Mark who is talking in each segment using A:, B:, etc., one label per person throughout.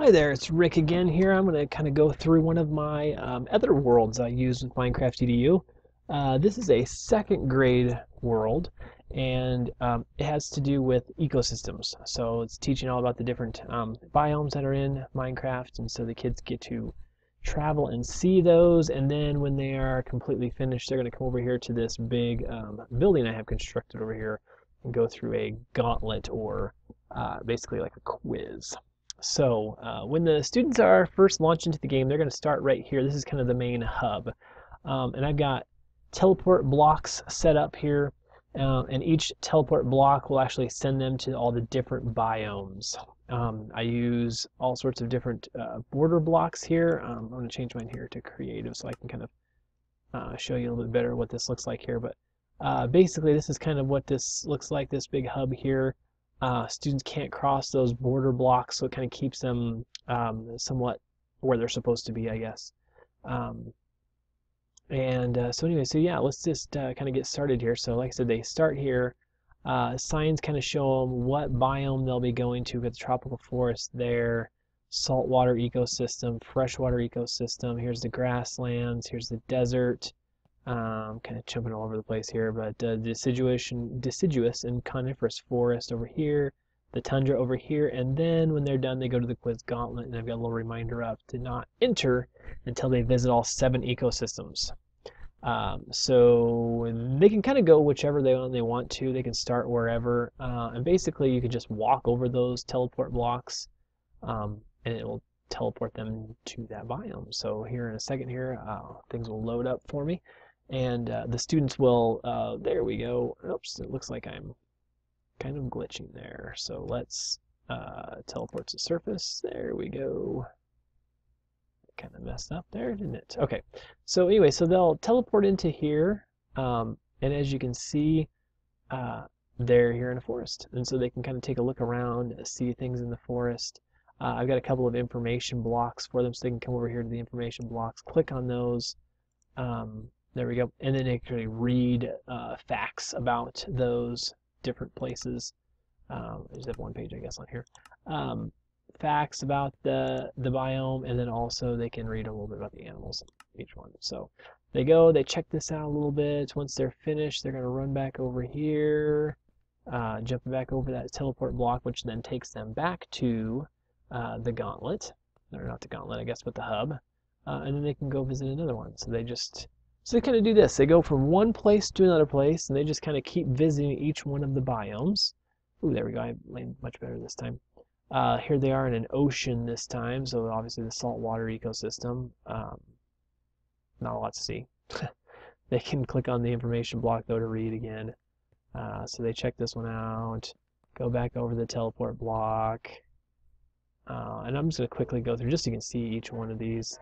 A: Hi there, it's Rick again here. I'm going to kind of go through one of my other worlds I use with MinecraftEDU. This is a second grade world, and it has to do with ecosystems. So it's teaching all about the different biomes that are in Minecraft, and so the kids get to travel and see those, and then when they are completely finished, they're going to come over here to this big building I have constructed over here and go through a gauntlet, or basically like a quiz. So when the students are first launched into the game, they're going to start right here. This is kind of the main hub. And I've got teleport blocks set up here. And each teleport block will actually send them to all the different biomes. I use all sorts of different border blocks here. I'm going to change mine here to creative so I can kind of show you a little bit better what this looks like here. But basically, this is kind of what this looks like, this big hub here. Students can't cross those border blocks, so it kind of keeps them somewhat where they're supposed to be, I guess. So anyway, so yeah, let's just kind of get started here. So like I said, they start here. Signs kind of show them what biome they'll be going to. We've got the tropical forest there, saltwater ecosystem, freshwater ecosystem. Here's the grasslands. Here's the desert. Kind of jumping all over the place here, but deciduous and coniferous forest over here, the tundra over here, and then when they're done, they go to the quiz gauntlet, and I've got a little reminder up to not enter until they visit all 7 ecosystems. So they can kind of go whichever they want to. They can start wherever, and basically you can just walk over those teleport blocks, and it will teleport them to that biome. So here in a second here, things will load up for me. And the students will, there we go. Oops, it looks like I'm kind of glitching there. So let's teleport to surface. There we go. Kind of messed up there, didn't it? Okay, so anyway, so they'll teleport into here. And as you can see, they're here in a forest. And so they can kind of take a look around, see things in the forest. I've got a couple of information blocks for them, so they can come over here to the information blocks, click on those. There we go. And then actually read facts about those different places. I just have one page, I guess, on here. Facts about the biome, and then also they can read a little bit about the animals, each one. So they go, they check this out a little bit. Once they're finished, they're going to run back over here, jump back over that teleport block, which then takes them back to the gauntlet. Or not the gauntlet, I guess, but the hub. And then they can go visit another one. So they kind of do this. They go from one place to another place, and they just kind of keep visiting each one of the biomes. Ooh, there we go. I landed much better this time. Here they are in an ocean this time, so obviously the saltwater ecosystem. Not a lot to see. They can click on the information block, though, to read again. So they check this one out, go back over the teleport block. And I'm just going to quickly go through just so you can see each one of these.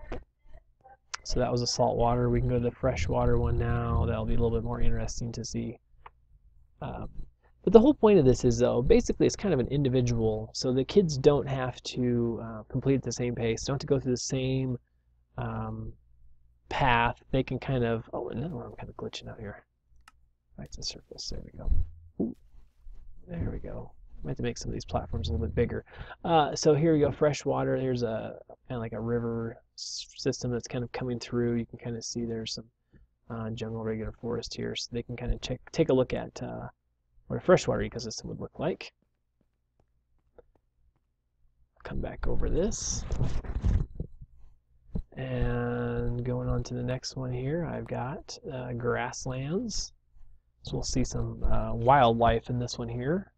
A: So that was a saltwater. We can go to the freshwater one now. That'll be a little bit more interesting to see. But the whole point of this is, though, basically it's kind of an individual. So the kids don't have to complete at the same pace. Don't have to go through the same path. They can kind of, oh, another one I'm kind of glitching out here. Right to the surface. There we go. Ooh, there we go. I have to make some of these platforms a little bit bigger. So here we go, freshwater. There's a kind of like a river system that's kind of coming through. You can kind of see there's some jungle regular forest here, so they can kind of take a look at what a freshwater ecosystem would look like. Come back over this. And going on to the next one here, I've got grasslands. So we'll see some wildlife in this one here.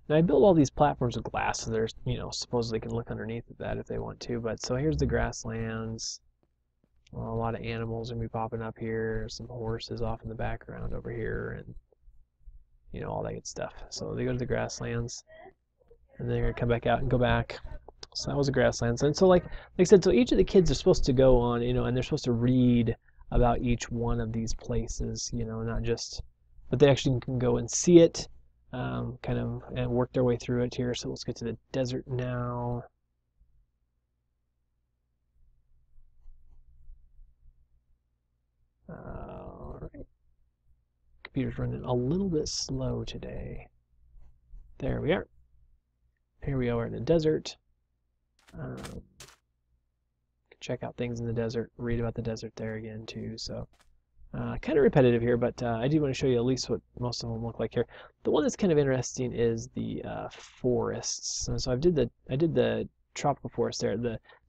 A: And I built all these platforms with glass, so there's, supposedly can look underneath of that if they want to. But so here's the grasslands. Well, a lot of animals are going to be popping up here. Some horses off in the background over here, and all that good stuff. So they go to the grasslands, and then they're going to come back out and go back. So that was the grasslands. And so like I said, so each of the kids are supposed to go on, and they're supposed to read about each one of these places, not just, but they actually can go and see it. Kind of and work their way through it here. So let's get to the desert now. All right. Computer's running a little bit slow today. There we are. Here we are in the desert. Check out things in the desert, read about the desert there again too. So kind of repetitive here, but I do want to show you at least what most of them look like here. The one that's kind of interesting is the forests. And so I did the tropical forest there.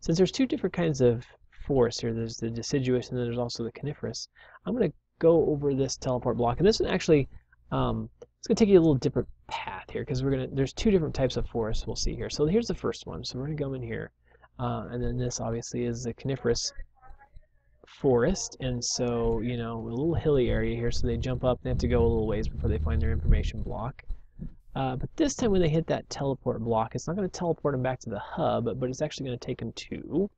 A: Since there's two different kinds of forest here, there's the deciduous and then there's also the coniferous. I'm going to go over this teleport block, and this one actually it's going to take you a little different path here because there's two different types of forests we'll see here. So here's the first one. So we're going to go in here. And then this obviously is the coniferous forest, and so, you know, a little hilly area here, so they jump up, they have to go a little ways before they find their information block. But this time when they hit that teleport block, it's not going to teleport them back to the hub, but it's actually going to take them to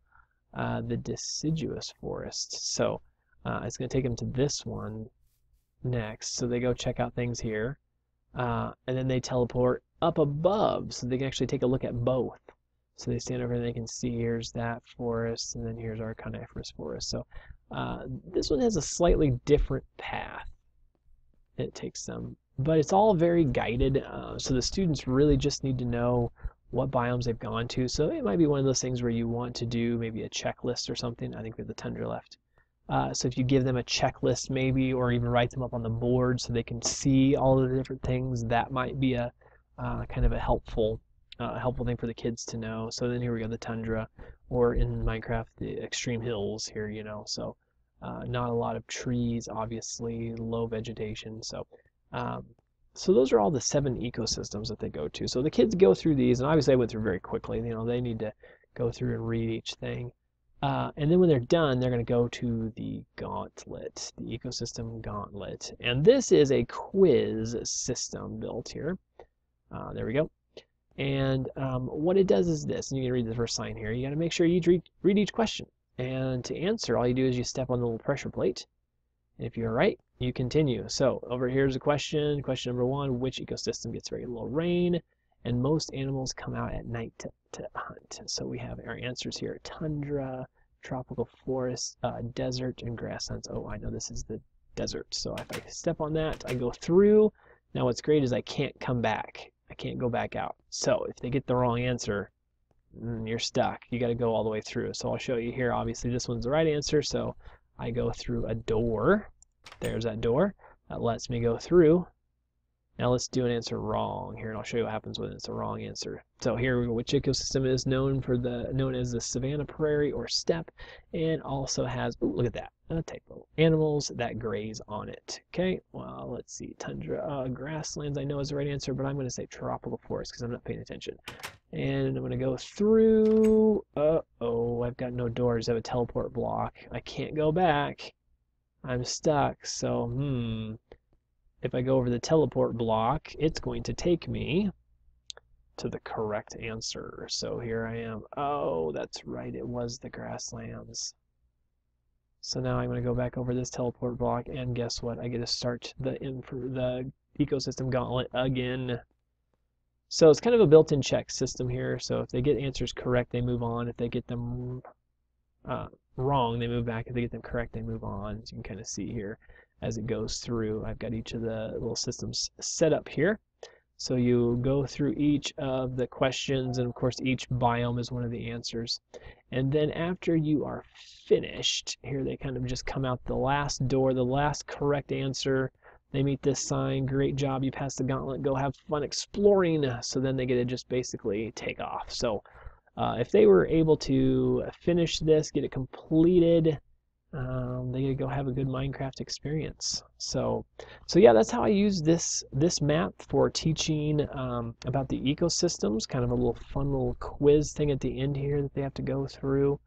A: the deciduous forest. So it's going to take them to this one next, so they go check out things here, and then they teleport up above, so they can actually take a look at both. So they stand over and they can see here's that forest, and then here's our coniferous forest. So this one has a slightly different path it takes them, but it's all very guided. So the students really just need to know what biomes they've gone to. So it might be one of those things where you want to do maybe a checklist or something. I think we have the tundra left. So if you give them a checklist maybe, or even write them up on the board so they can see all of the different things, that might be a kind of a helpful thing for the kids to know. So then here we go, the tundra, or in Minecraft, the extreme hills here, you know. So not a lot of trees, obviously, low vegetation. So so those are all the 7 ecosystems that they go to. So the kids go through these, and obviously I went through very quickly. You know, they need to go through and read each thing. And then when they're done, they're going to go to the Gauntlet, the ecosystem Gauntlet. And this is a quiz system built here. There we go. And what it does is this, and you can read the first sign here. You got to make sure you read each question. And to answer, all you do is you step on the little pressure plate. And if you're right, you continue. So over here's a question. Question number 1, which ecosystem gets very little rain? And most animals come out at night to hunt. So we have our answers here: tundra, tropical forest, desert, and grasslands. Oh, I know this is the desert. So if I step on that, I go through. Now what's great is I can't come back. I can't go back out. So if they get the wrong answer, you're stuck. You got to go all the way through. So I'll show you here. Obviously this one's the right answer, so I go through a door. There's that door. That lets me go through. Now let's do an answer wrong here, and I'll show you what happens when it's a wrong answer. So here we go. Which ecosystem is known as the savanna, prairie, or steppe, and also has, ooh, look at that, a typo, animals that graze on it. Okay, well, let's see, tundra, grasslands I know is the right answer, but I'm going to say tropical forest because I'm not paying attention. And I'm going to go through. Uh-oh, I've got no doors. I have a teleport block. I can't go back. I'm stuck. So, if I go over the teleport block, it's going to take me to the correct answer. So here I am. Oh, that's right. It was the grasslands. So now I'm going to go back over this teleport block, and guess what? I get to start the ecosystem gauntlet again. So it's kind of a built-in check system here. So if they get answers correct, they move on. If they get them wrong, they move back. If they get them correct, they move on. So you can kind of see here as it goes through. I've got each of the little systems set up here. So you go through each of the questions, and of course each biome is one of the answers. And then after you are finished, here they kind of just come out the last door, the last correct answer. They meet this sign, great job, you passed the gauntlet, go have fun exploring. So then they get to just basically take off. So if they were able to finish this, get it completed, they get to go have a good Minecraft experience. So yeah, that's how I use this map for teaching about the ecosystems. Kind of a little fun little quiz thing at the end here that they have to go through.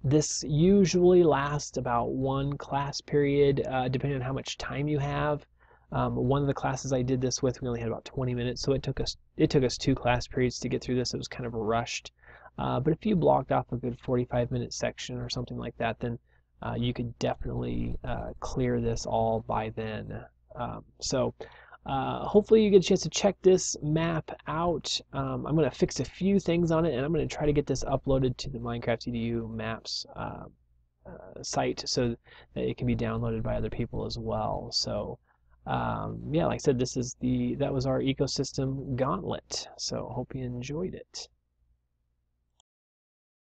A: This usually lasts about 1 class period, depending on how much time you have. One of the classes I did this with, we only had about 20 minutes, so it took us 2 class periods to get through this. It was kind of rushed. But if you blocked off a good 45-minute section or something like that, then you could definitely clear this all by then. Hopefully you get a chance to check this map out. I'm going to fix a few things on it, and I'm going to try to get this uploaded to the MinecraftEDU maps site so that it can be downloaded by other people as well. So yeah, like I said, that was our ecosystem gauntlet. So hope you enjoyed it.